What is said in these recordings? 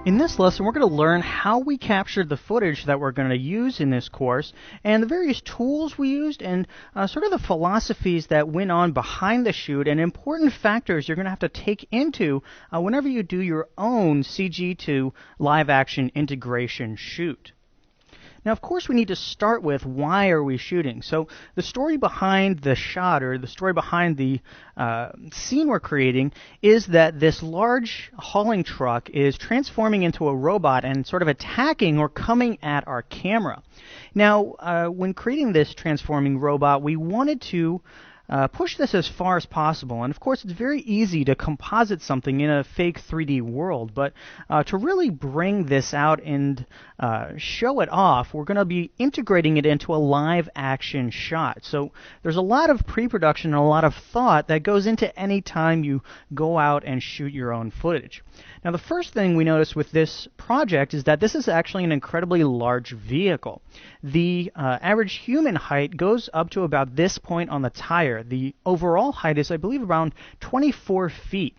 In this lesson, we're going to learn how we captured the footage that we're going to use in this course, and the various tools we used, and sort of the philosophies that went on behind the shoot, and important factors you're going to have to take into whenever you do your own CG to live action integration shoot. Now, of course, we need to start with why are we shooting. So the story behind the shot, or the story behind the scene we're creating, is that this large hauling truck is transforming into a robot and sort of attacking or coming at our camera. Now, when creating this transforming robot, we wanted to push this as far as possible. And of course, it's very easy to composite something in a fake 3D world, but to really bring this out and show it off, we're going to be integrating it into a live action shot. So there's a lot of pre-production and a lot of thought that goes into any time you go out and shoot your own footage. Now, the first thing we notice with this project is that this is actually an incredibly large vehicle. The average human height goes up to about this point on the tire. The overall height is, I believe, around 24 feet.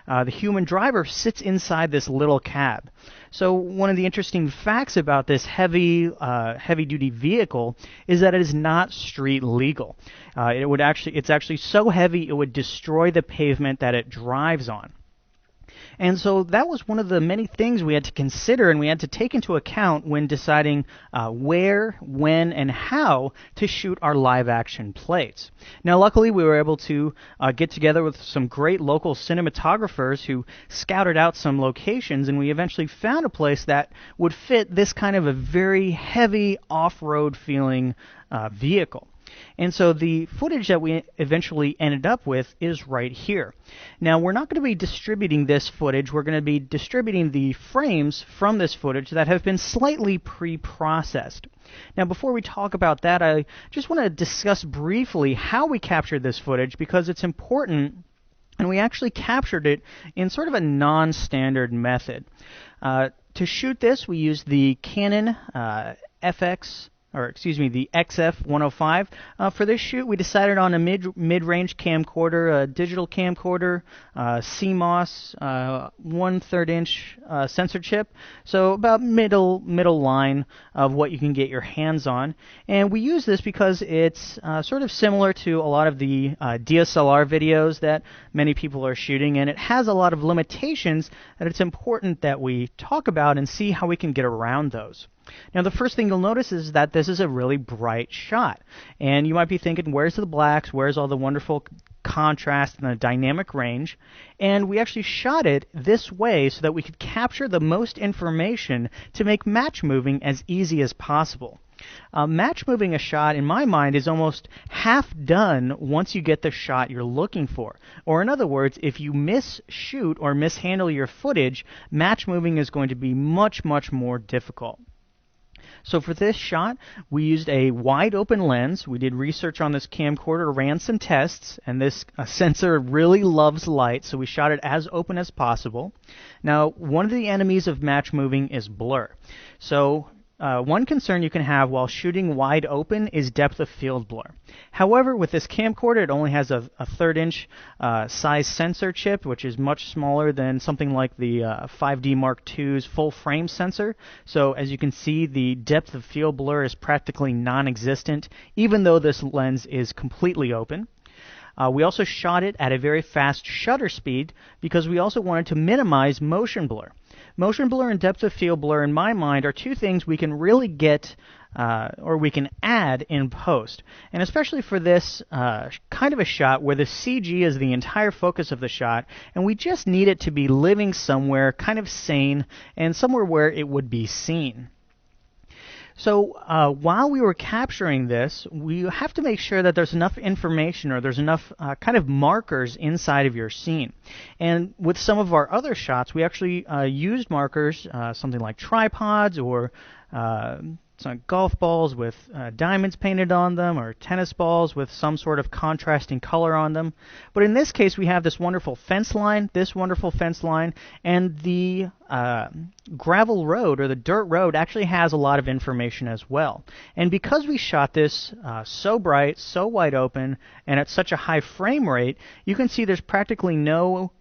The human driver sits inside this little cab. So one of the interesting facts about this heavy-duty vehicle is that it is not street legal. It's actually so heavy it would destroy the pavement that it drives on. And so that was one of the many things we had to consider and we had to take into account when deciding where, when, and how to shoot our live-action plays. Now, luckily, we were able to get together with some great local cinematographers who scouted out some locations, and we eventually found a place that would fit this kind of a very heavy off-road feeling vehicle. And so the footage that we eventually ended up with is right here. Now, we're not going to be distributing this footage. We're going to be distributing the frames from this footage that have been slightly pre-processed. Now, before we talk about that, I just want to discuss briefly how we captured this footage, because it's important, and we actually captured it in sort of a non-standard method. To shoot this, we used the Canon the XF105. For this shoot, we decided on a mid-range camcorder, a digital camcorder, CMOS, 1/3 inch sensor chip, so about middle line of what you can get your hands on. And we use this because it's sort of similar to a lot of the DSLR videos that many people are shooting, and it has a lot of limitations that it's important that we talk about and see how we can get around those. Now, the first thing you'll notice is that this is a really bright shot. And you might be thinking, where's the blacks? Where's all the wonderful contrast and the dynamic range? And we actually shot it this way so that we could capture the most information to make match moving as easy as possible. Match moving a shot, in my mind, is almost half done once you get the shot you're looking for. Or in other words, if you misshoot or mishandle your footage, match moving is going to be much, much more difficult. So for this shot, we used a wide open lens. We did research on this camcorder, ran some tests, and this sensor really loves light, so we shot it as open as possible. Now, one of the enemies of match moving is blur. So one concern you can have while shooting wide open is depth of field blur. However, with this camcorder, it only has a 1/3 inch size sensor chip, which is much smaller than something like the 5D Mark II's full frame sensor. So as you can see, the depth of field blur is practically non-existent, even though this lens is completely open. We also shot it at a very fast shutter speed because we also wanted to minimize motion blur. Motion blur and depth of field blur, in my mind, are two things we can really get or we can add in post. And especially for this kind of a shot where the CG is the entire focus of the shot, and we just need it to be living somewhere kind of sane and somewhere where it would be seen. So while we were capturing this, we have to make sure that there's enough information or there's enough kind of markers inside of your scene. And with some of our other shots, we actually used markers, something like tripods or some golf balls with diamonds painted on them, or tennis balls with some sort of contrasting color on them. But in this case, we have this wonderful fence line, and the gravel road or the dirt road actually has a lot of information as well. And because we shot this so bright, so wide open, and at such a high frame rate, you can see there's practically no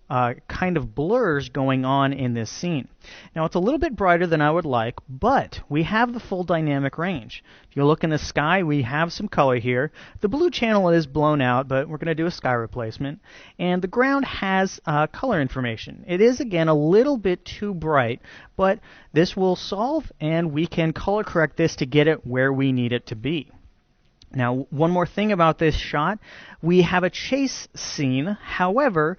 kind of blurs going on in this scene. Now it's a little bit brighter than I would like, but we have the full dynamic range. If you look in the sky, we have some color here. The blue channel is blown out, but we're going to do a sky replacement. And the ground has color information. It is, again, a little bit too bright, but this will solve, and we can color correct this to get it where we need it to be. Now, one more thing about this shot, we have a chase scene. However,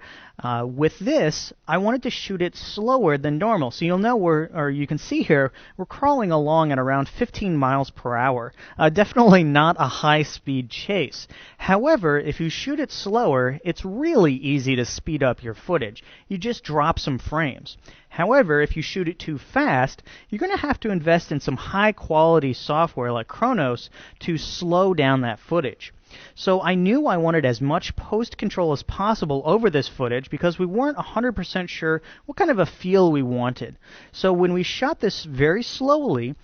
with this, I wanted to shoot it slower than normal. So you'll know or you can see here, we're crawling along at around 15 miles per hour. Definitely not a high-speed chase. However, if you shoot it slower, it's really easy to speed up your footage. You just drop some frames. However, if you shoot it too fast, you're going to have to invest in some high-quality software like Kronos to slow down that footage. So I knew I wanted as much post-control as possible over this footage because we weren't 100% sure what kind of a feel we wanted. So when we shot this very slowly,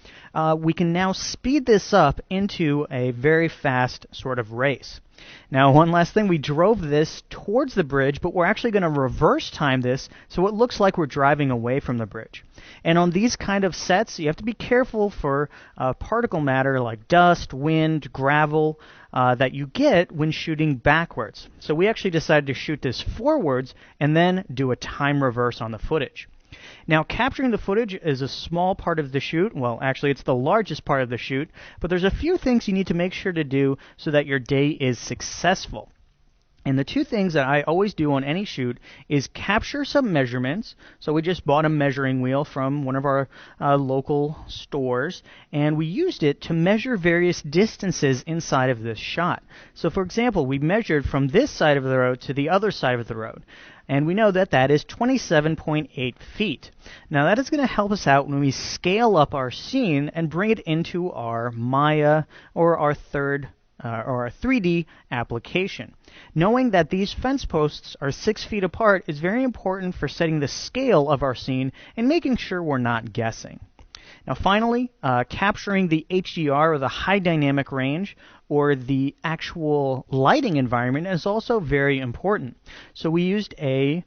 we can now speed this up into a very fast sort of race. Now, one last thing, we drove this towards the bridge, but we're actually going to reverse time this so it looks like we're driving away from the bridge. And on these kind of sets, you have to be careful for particle matter like dust, wind, gravel that you get when shooting backwards. So we actually decided to shoot this forwards and then do a time reverse on the footage. Now, capturing the footage is a small part of the shoot. Well, actually, it's the largest part of the shoot, but there's a few things you need to make sure to do so that your day is successful. And the two things that I always do on any shoot is capture some measurements. So we just bought a measuring wheel from one of our local stores, and we used it to measure various distances inside of this shot. So for example, we measured from this side of the road to the other side of the road. And we know that that is 27.8 feet. Now that is going to help us out when we scale up our scene and bring it into our Maya or our or a 3D application. Knowing that these fence posts are 6 feet apart is very important for setting the scale of our scene and making sure we're not guessing. Now finally, capturing the HDR or the high dynamic range or the actual lighting environment is also very important. So we used a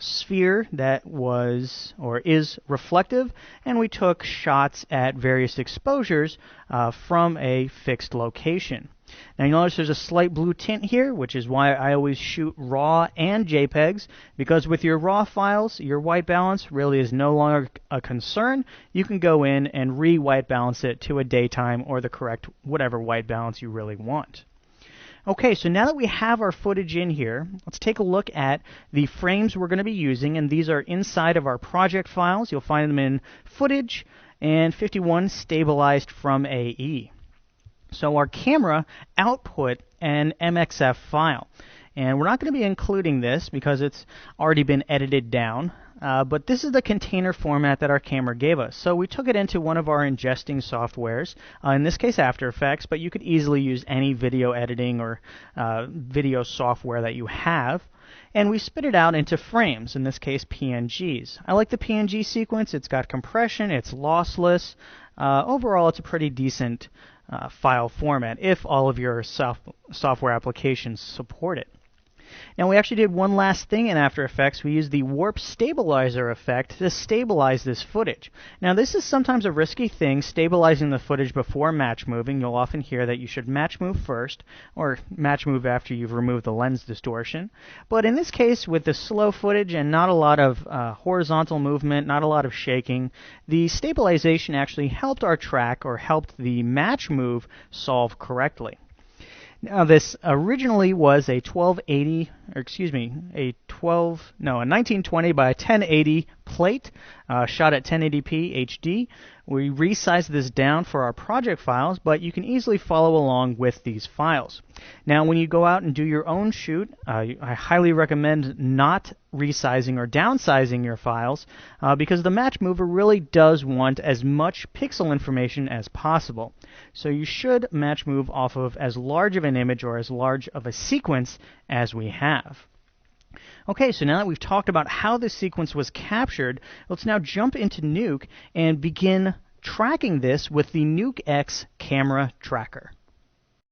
sphere that was or is reflective, and we took shots at various exposures from a fixed location. Now you notice there's a slight blue tint here, which is why I always shoot RAW and JPEGs, because with your RAW files, your white balance really is no longer a concern. You can go in and re-white balance it to a daytime or the correct whatever white balance you really want. Okay, so now that we have our footage in here, let's take a look at the frames we're going to be using, and these are inside of our project files. You'll find them in Footage and 51 Stabilized from AE. So our camera output an MXF file, and we're not going to be including this because it's already been edited down. But this is the container format that our camera gave us. So we took it into one of our ingesting softwares, in this case After Effects, but you could easily use any video editing or video software that you have. And we spit it out into frames, in this case PNGs. I like the PNG sequence. It's got compression, it's lossless. Overall, it's a pretty decent file format if all of your software applications support it. Now we actually did one last thing in After Effects. We used the Warp Stabilizer effect to stabilize this footage. Now this is sometimes a risky thing, stabilizing the footage before match moving. You'll often hear that you should match move first, or match move after you've removed the lens distortion. But in this case, with the slow footage and not a lot of horizontal movement, not a lot of shaking, the stabilization actually helped our track, or helped the match move solve correctly. Now this originally was a 1920 by 1080 plate, shot at 1080p HD. We resized this down for our project files, but you can easily follow along with these files. Now when you go out and do your own shoot, I highly recommend not resizing or downsizing your files because the match mover really does want as much pixel information as possible. So you should match move off of as large of an image or as large of a sequence as we have. Okay, so now that we've talked about how this sequence was captured, let's now jump into Nuke and begin tracking this with the Nuke X camera tracker.